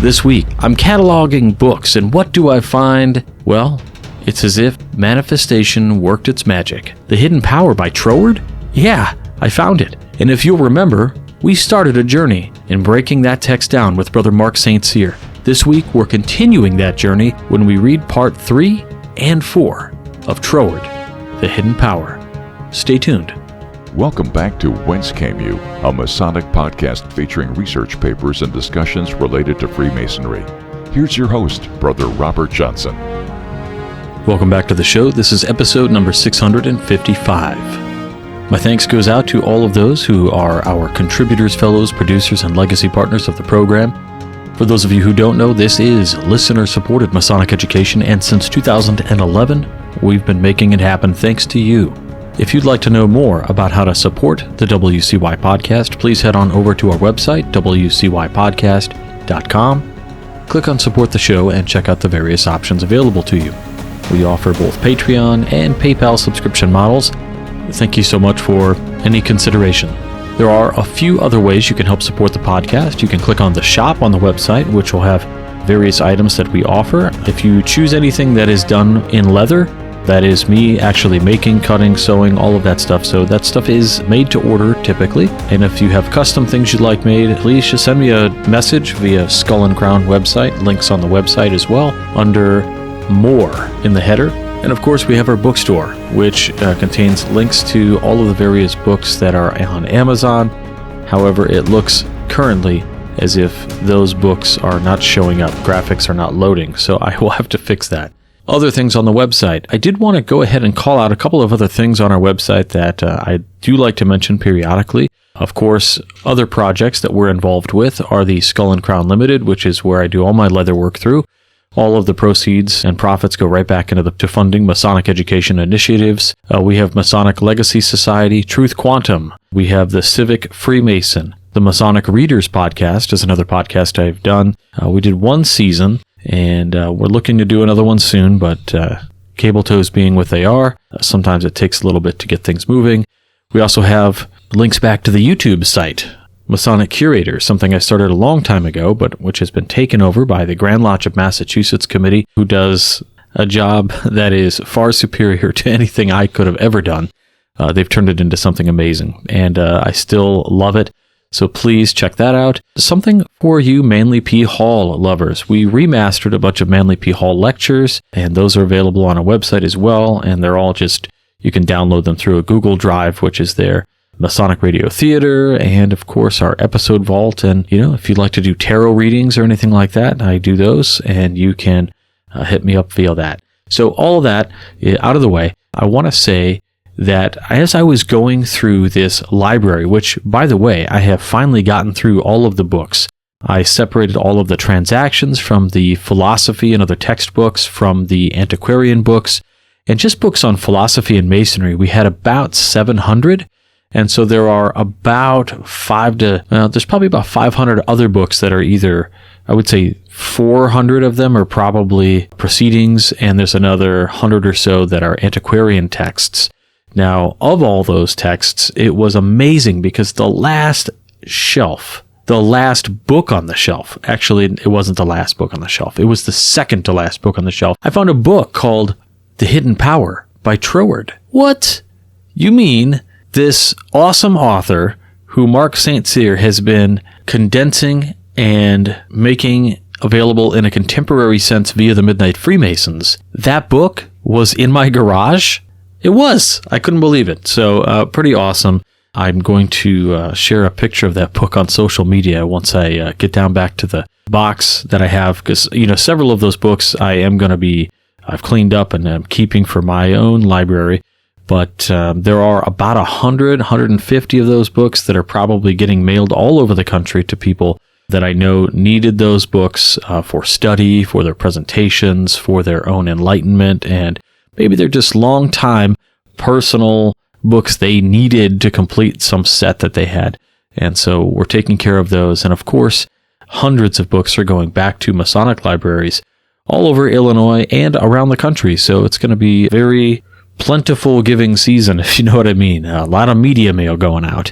This week, I'm cataloging books, and what do I find? Well, it's as if manifestation worked its magic. The Hidden Power by Troward? Yeah, I found it. And if you'll remember, we started a journey in breaking that text down with Brother Mark St. Cyr. This week, we're continuing that journey when we read part 3 and 4 of Troward, The Hidden Power. Stay tuned. Welcome back to Whence Came You, a Masonic podcast featuring research papers and discussions related to Freemasonry. Here's your host, Brother Robert Johnson. Welcome back to the show. This is episode number 655. My thanks goes out to all of those who are our contributors, fellows, producers, and legacy partners of the program. For those of you who don't know, this is listener-supported Masonic education, and since 2011, we've been making it happen thanks to you. If you'd like to know more about how to support the WCY podcast, please head on over to our website, wcypodcast.com. Click on Support the Show and check out the various options available to you. We offer both Patreon and PayPal subscription models. Thank you so much for any consideration. There are a few other ways you can help support the podcast. You can click on the shop on the website, which will have various items that we offer. If you choose anything that is done in leather, that is me actually making, cutting, sewing, all of that stuff. So that stuff is made to order typically. And if you have custom things you'd like made, please just send me a message via Skull and Crown website. Links on the website as well under More in the header. And of course, we have our bookstore, which contains links to all of the various books that are on Amazon. However, it looks currently as if those books are not showing up. Graphics are not loading. So I will have to fix that. Other things on the website. I did want to go ahead and call out a couple of other things on our website that I do like to mention periodically. Of course, other projects that we're involved with are the Skull and Crown Limited, which is where I do all my leather work through. All of the proceeds and profits go right back into to funding Masonic education initiatives. We have Masonic Legacy Society, Truth Quantum. We have the Civic Freemason. The Masonic Readers podcast is another podcast I've done. We did one season. And we're looking to do another one soon, but cable tows being what they are, sometimes it takes a little bit to get things moving. We also have links back to the YouTube site, Masonic Curators, something I started a long time ago, but which has been taken over by the Grand Lodge of Massachusetts Committee, who does a job that is far superior to anything I could have ever done. They've turned it into something amazing, and I still love it. So please check that out. Something for you Manly P. Hall lovers. We remastered a bunch of Manly P. Hall lectures, and those are available on our website as well, and they're all just, you can download them through a Google Drive, which is their Masonic Radio Theater, and of course our episode vault. And, you know, if you'd like to do tarot readings or anything like that, I do those, and you can hit me up via that. So all of that out of the way, I want to say that as I was going through this library, which, by the way, I have finally gotten through all of the books. I separated all of the transactions from the philosophy and other textbooks, from the antiquarian books, and just books on philosophy and masonry. We had about 700, and so there are about there's probably about 500 other books that are either, I would say 400 of them are probably proceedings, and there's another 100 or so that are antiquarian texts. Now, of all those texts, it was amazing because the last book on the shelf, actually, it wasn't the last book on the shelf. It was the second to last book on the shelf. I found a book called The Hidden Power by Troward. What? You mean this awesome author who Mark St. Cyr has been condensing and making available in a contemporary sense via the Midnight Freemasons? That book was in my garage? It was. I couldn't believe it. So pretty awesome. I'm going to share a picture of that book on social media once I get down back to the box that I have, because, you know, several of those books I've cleaned up and I'm keeping for my own library. But there are about 150 of those books that are probably getting mailed all over the country to people that I know needed those books for study, for their presentations, for their own enlightenment, and maybe they're just long-time personal books they needed to complete some set that they had. And so we're taking care of those. And of course, hundreds of books are going back to Masonic libraries all over Illinois and around the country. So it's going to be a very plentiful giving season, if you know what I mean. A lot of media mail going out.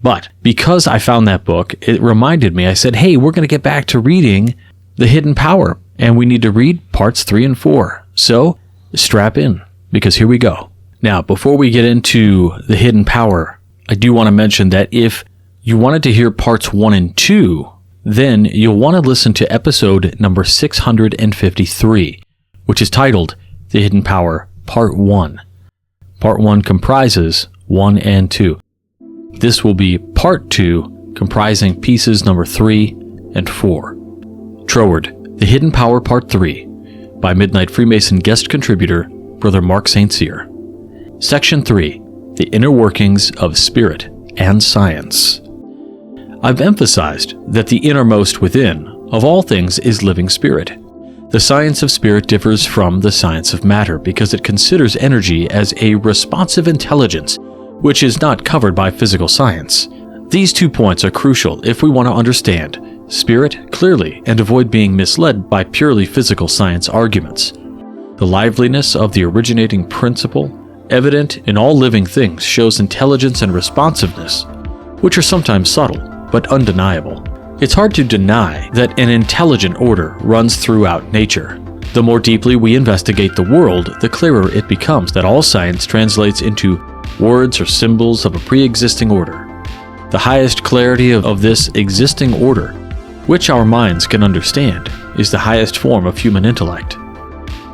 But because I found that book, it reminded me, I said, hey, we're going to get back to reading the hidden power, and we need to read parts 3 and 4. So, strap in, because here we go. Now, before we get into the hidden power, I do want to mention that if you wanted to hear parts 1 and 2, then you'll want to listen to episode number 653, which is titled The Hidden Power, Part 1. Part 1 comprises 1 and 2. This will be Part 2, comprising pieces number 3 and 4. Troward, The Hidden Power, Part 3, by Midnight Freemason guest contributor, Brother Mark St. Cyr. Section 3, The Inner Workings of Spirit and Science. I've emphasized that the innermost within of all things is living spirit. The science of spirit differs from the science of matter because it considers energy as a responsive intelligence, which is not covered by physical science. These 2 points are crucial if we want to understand spirit clearly and avoid being misled by purely physical science arguments. The liveliness of the originating principle, evident in all living things, shows intelligence and responsiveness, which are sometimes subtle but undeniable. It's hard to deny that an intelligent order runs throughout nature. The more deeply we investigate the world, the clearer it becomes that all science translates into words or symbols of a pre-existing order. The highest clarity of this existing order, which our minds can understand, is the highest form of human intellect.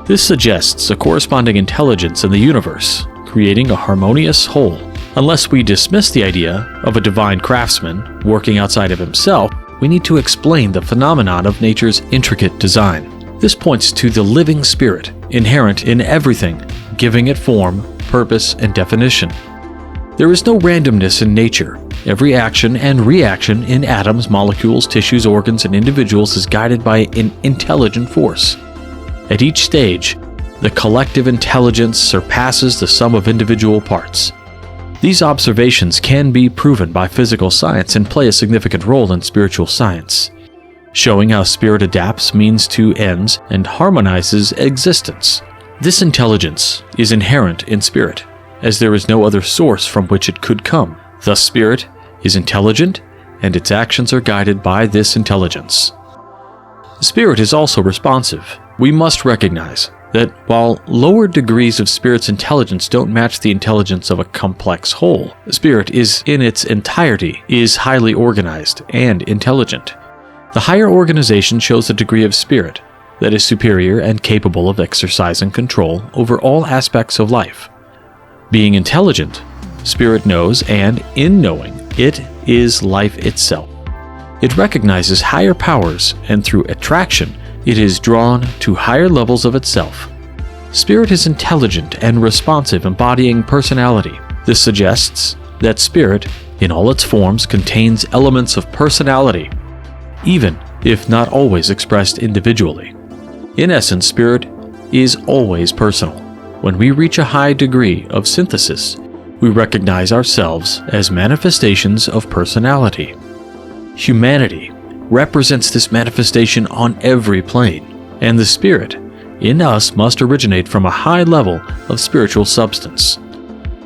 This suggests a corresponding intelligence in the universe, creating a harmonious whole. Unless we dismiss the idea of a divine craftsman working outside of himself, we need to explain the phenomenon of nature's intricate design. This points to the living spirit inherent in everything, giving it form, purpose, and definition. There is no randomness in nature. Every action and reaction in atoms, molecules, tissues, organs, and individuals is guided by an intelligent force. At each stage, the collective intelligence surpasses the sum of individual parts. These observations can be proven by physical science and play a significant role in spiritual science, showing how spirit adapts means to ends and harmonizes existence. This intelligence is inherent in spirit, as there is no other source from which it could come. Thus, spirit is intelligent, and its actions are guided by this intelligence. Spirit is also responsive. We must recognize that while lower degrees of spirit's intelligence don't match the intelligence of a complex whole, spirit is in its entirety is highly organized and intelligent. The higher organization shows a degree of spirit that is superior and capable of exercising control over all aspects of life. Being intelligent, spirit knows, and in knowing, it is life itself. It recognizes higher powers, and through attraction, it is drawn to higher levels of itself. Spirit is intelligent and responsive, embodying personality. This suggests that spirit, in all its forms, contains elements of personality, even if not always expressed individually. In essence, spirit is always personal. When we reach a high degree of synthesis, we recognize ourselves as manifestations of personality. Humanity represents this manifestation on every plane, and the spirit in us must originate from a high level of spiritual substance.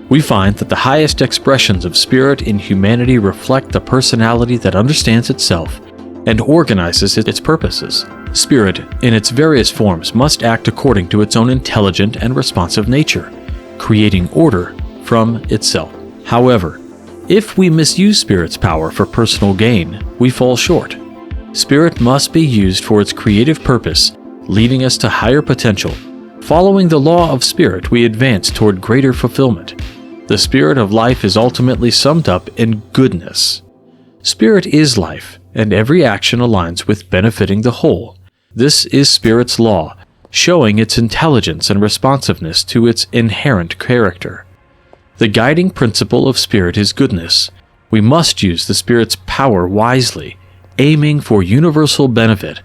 We find that the highest expressions of spirit in humanity reflect the personality that understands itself and organizes its purposes. Spirit, in its various forms, must act according to its own intelligent and responsive nature, creating order from itself. However, if we misuse spirit's power for personal gain, we fall short. Spirit must be used for its creative purpose, leading us to higher potential. Following the law of spirit, we advance toward greater fulfillment. The spirit of life is ultimately summed up in goodness. Spirit is life, and every action aligns with benefiting the whole. This is spirit's law, showing its intelligence and responsiveness to its inherent character. The guiding principle of spirit is goodness. We must use the spirit's power wisely, aiming for universal benefit.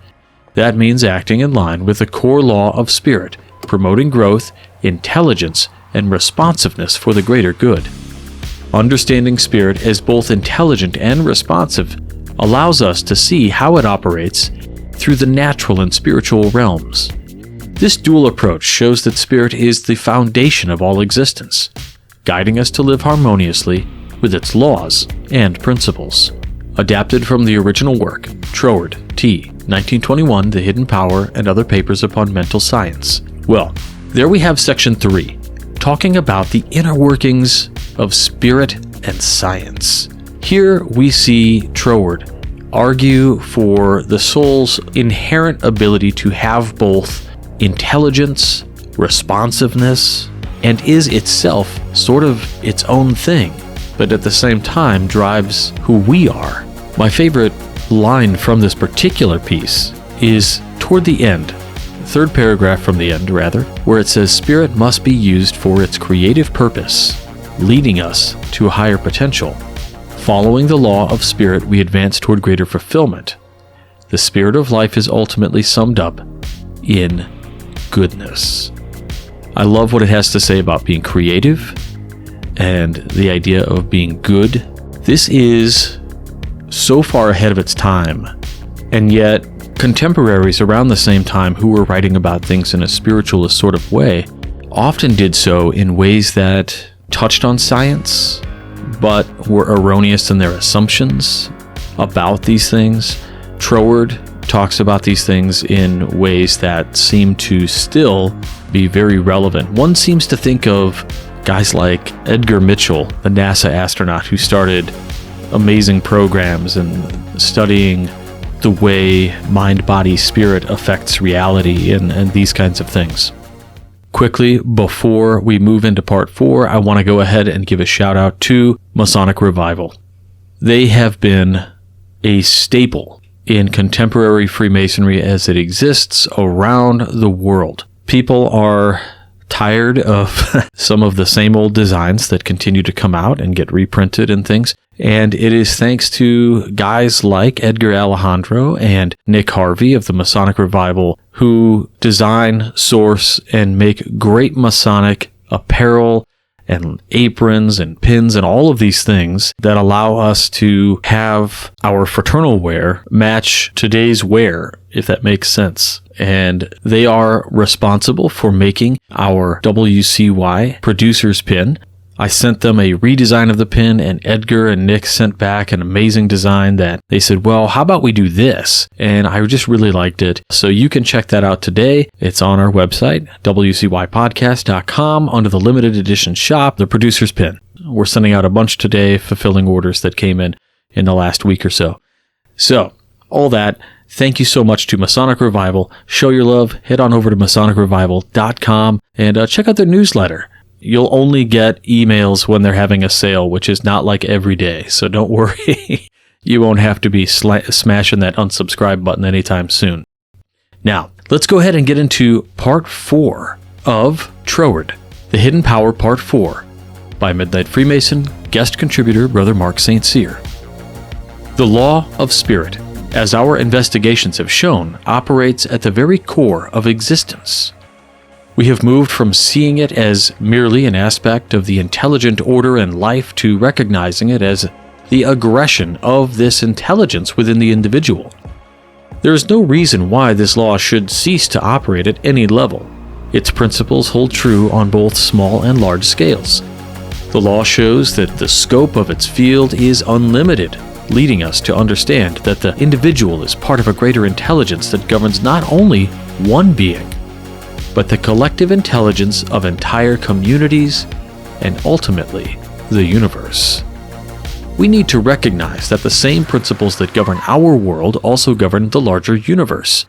That means acting in line with the core law of spirit, promoting growth, intelligence, and responsiveness for the greater good. Understanding spirit as both intelligent and responsive allows us to see how it operates through the natural and spiritual realms. This dual approach shows that spirit is the foundation of all existence, guiding us to live harmoniously with its laws and principles. Adapted from the original work, Troward, T. 1921, The Hidden Power and Other Papers Upon Mental Science. Well, there we have section 3, talking about the inner workings of spirit and science. Here we see Troward argue for the soul's inherent ability to have both intelligence, responsiveness, and is itself sort of its own thing, but at the same time drives who we are. My favorite line from this particular piece is toward the end, third paragraph from the end rather, where it says, "Spirit must be used for its creative purpose, leading us to a higher potential. Following the law of spirit, we advance toward greater fulfillment. The spirit of life is ultimately summed up in goodness." I love what it has to say about being creative and the idea of being good. This is so far ahead of its time, and yet contemporaries around the same time who were writing about things in a spiritualist sort of way often did so in ways that touched on science, but were erroneous in their assumptions about these things. Troward talks about these things in ways that seem to still be very relevant. One seems to think of guys like Edgar Mitchell, the NASA astronaut who started amazing programs and studying the way mind, body, spirit affects reality and these kinds of things. Quickly, before we move into part 4, I want to go ahead and give a shout out to Masonic Revival. They have been a staple in contemporary Freemasonry as it exists around the world. People are tired of some of the same old designs that continue to come out and get reprinted and things. And it is thanks to guys like Edgar Alejandro and Nick Harvey of the Masonic Revival who design, source, and make great Masonic apparel and aprons and pins and all of these things that allow us to have our fraternal wear match today's wear, if that makes sense. And they are responsible for making our WCY producer's pin. I sent them a redesign of the pin, and Edgar and Nick sent back an amazing design that they said, well, how about we do this? And I just really liked it. So you can check that out today. It's on our website, wcypodcast.com, under the limited edition shop, the producer's pin. We're sending out a bunch today, fulfilling orders that came in the last week or so. So, all that, thank you so much to Masonic Revival. Show your love. Head on over to masonicrevival.com and check out their newsletter. You'll only get emails when they're having a sale, which is not like every day, so don't worry. You won't have to be smashing that unsubscribe button anytime soon. Now, let's go ahead and get into Part 4 of Troward, The Hidden Power Part 4, by Midnight Freemason, guest contributor Brother Mark St. Cyr. The law of spirit, as our investigations have shown, operates at the very core of existence. We have moved from seeing it as merely an aspect of the intelligent order in life to recognizing it as the aggression of this intelligence within the individual. There is no reason why this law should cease to operate at any level. Its principles hold true on both small and large scales. The law shows that the scope of its field is unlimited, leading us to understand that the individual is part of a greater intelligence that governs not only one being, but the collective intelligence of entire communities and ultimately the universe. We need to recognize that the same principles that govern our world also govern the larger universe.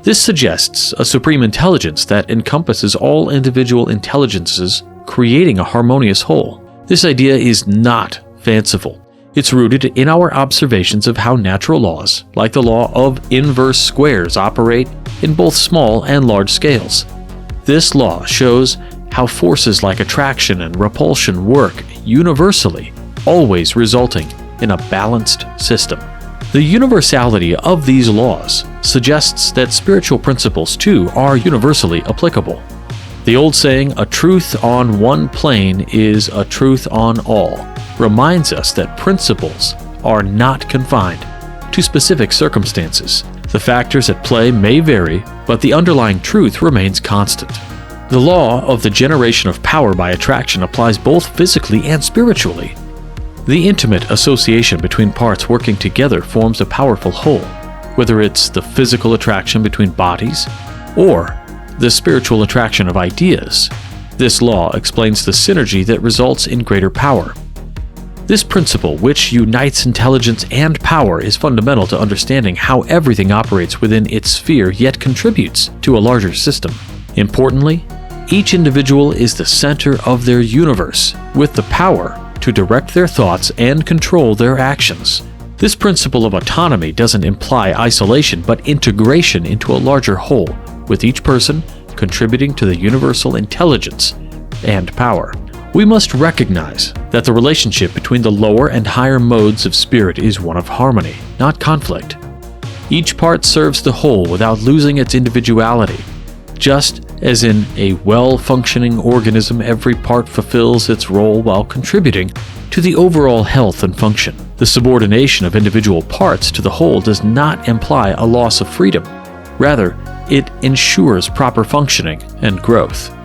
This suggests a supreme intelligence that encompasses all individual intelligences, creating a harmonious whole. This idea is not fanciful. It's rooted in our observations of how natural laws, like the law of inverse squares, operate in both small and large scales. This law shows how forces like attraction and repulsion work universally, always resulting in a balanced system. The universality of these laws suggests that spiritual principles too are universally applicable. The old saying, "A truth on one plane is a truth on all," reminds us that principles are not confined to specific circumstances. The factors at play may vary, but the underlying truth remains constant. The law of the generation of power by attraction applies both physically and spiritually. The intimate association between parts working together forms a powerful whole, whether it's the physical attraction between bodies or the spiritual attraction of ideas. This law explains the synergy that results in greater power. This principle, which unites intelligence and power, is fundamental to understanding how everything operates within its sphere yet contributes to a larger system. Importantly, each individual is the center of their universe, with the power to direct their thoughts and control their actions. This principle of autonomy doesn't imply isolation, but integration into a larger whole, with each person contributing to the universal intelligence and power. We must recognize that the relationship between the lower and higher modes of spirit is one of harmony, not conflict. Each part serves the whole without losing its individuality. Just as in a well-functioning organism, every part fulfills its role while contributing to the overall health and function. The subordination of individual parts to the whole does not imply a loss of freedom. Rather, it ensures proper functioning and growth.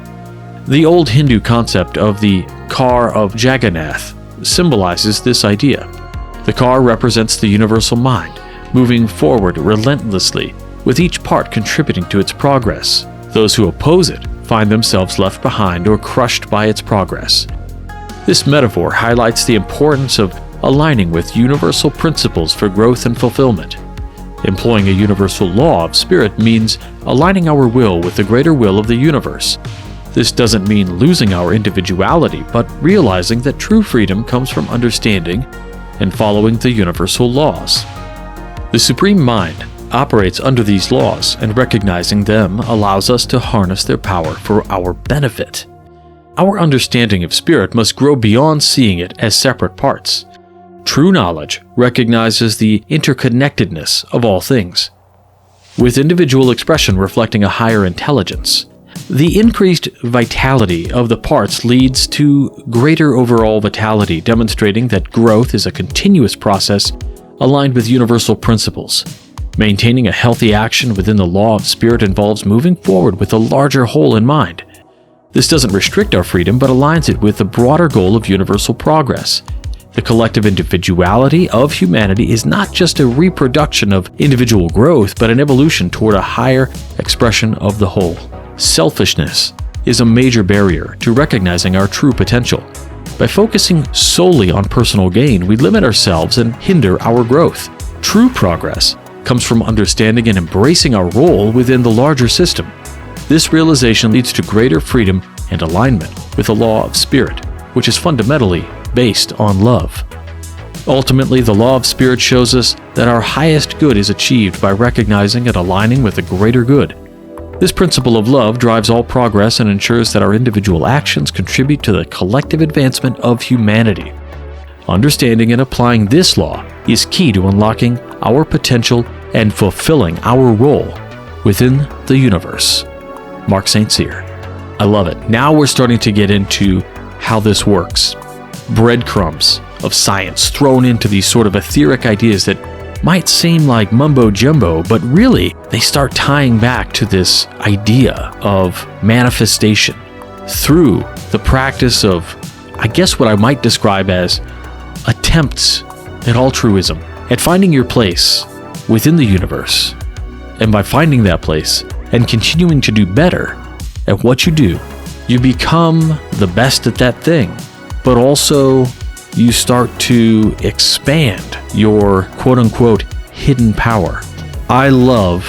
The old Hindu concept of the car of Jagannath symbolizes this idea. The car represents the universal mind, moving forward relentlessly, with each part contributing to its progress. Those who oppose it find themselves left behind or crushed by its progress. This metaphor highlights the importance of aligning with universal principles for growth and fulfillment. Employing a universal law of spirit means aligning our will with the greater will of the universe. This doesn't mean losing our individuality, but realizing that true freedom comes from understanding and following the universal laws. The Supreme Mind operates under these laws, and recognizing them allows us to harness their power for our benefit. Our understanding of spirit must grow beyond seeing it as separate parts. True knowledge recognizes the interconnectedness of all things, with individual expression reflecting a higher intelligence. The increased vitality of the parts leads to greater overall vitality, demonstrating that growth is a continuous process aligned with universal principles. Maintaining a healthy action within the law of spirit involves moving forward with a larger whole in mind. This doesn't restrict our freedom, but aligns it with the broader goal of universal progress. The collective individuality of humanity is not just a reproduction of individual growth, but an evolution toward a higher expression of the whole. Selfishness is a major barrier to recognizing our true potential. By focusing solely on personal gain, we limit ourselves and hinder our growth. True progress comes from understanding and embracing our role within the larger system. This realization leads to greater freedom and alignment with the law of spirit, which is fundamentally based on love. Ultimately, the law of spirit shows us that our highest good is achieved by recognizing and aligning with the greater good. This principle of love drives all progress and ensures that our individual actions contribute to the collective advancement of humanity. Understanding and applying this law is key to unlocking our potential and fulfilling our role within the universe. Mark St. Cyr. I love it. Now we're starting to get into how this works. Breadcrumbs of science thrown into these sort of etheric ideas that might seem like mumbo-jumbo, but really they start tying back to this idea of manifestation through the practice of, I guess what I might describe as attempts at altruism, at finding your place within the universe. And by finding that place and continuing to do better at what you do, you become the best at that thing, but also you start to expand your quote-unquote hidden power. I love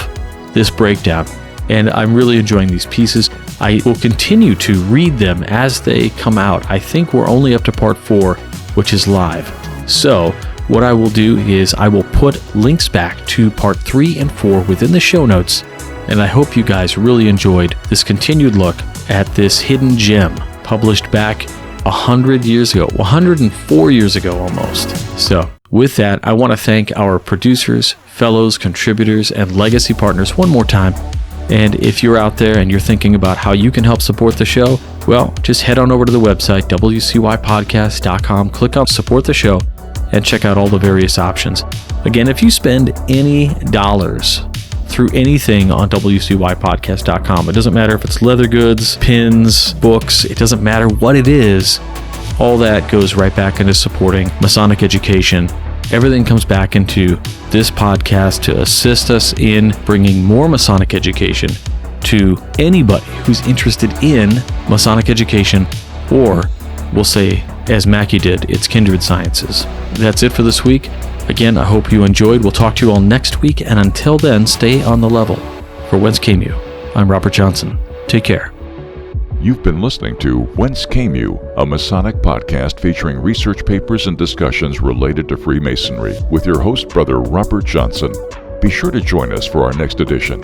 this breakdown, and I'm really enjoying these pieces. I will continue to read them as they come out. I think we're only up to part 4, which is live. So what I will do is I will put links back to part 3 and 4 within the show notes, and I hope you guys really enjoyed this continued look at this hidden gem published back 100 years ago, 104 years ago almost. So with that, I want to thank our producers, fellows, contributors, and legacy partners one more time. And if you're out there and you're thinking about how you can help support the show, well, just head on over to the website, wcypodcast.com, click on support the show, and check out all the various options. Again, if you spend any dollars through anything on wcypodcast.com, it doesn't matter if it's leather goods, pins, books, it doesn't matter what it is, all that goes right back into supporting Masonic education. Everything comes back into this podcast to assist us in bringing more Masonic education to anybody who's interested in Masonic education, or we'll say, as Mackie did, its kindred sciences. That's it for this week. Again, I hope you enjoyed. We'll talk to you all next week, and until then, stay on the level. For Whence Came You, I'm Robert Johnson. Take care. You've been listening to Whence Came You, a Masonic podcast featuring research papers and discussions related to Freemasonry with your host, Brother Robert Johnson. Be sure to join us for our next edition.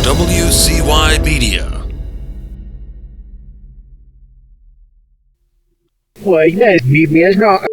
WCY Media. Well, you guys beat me as not.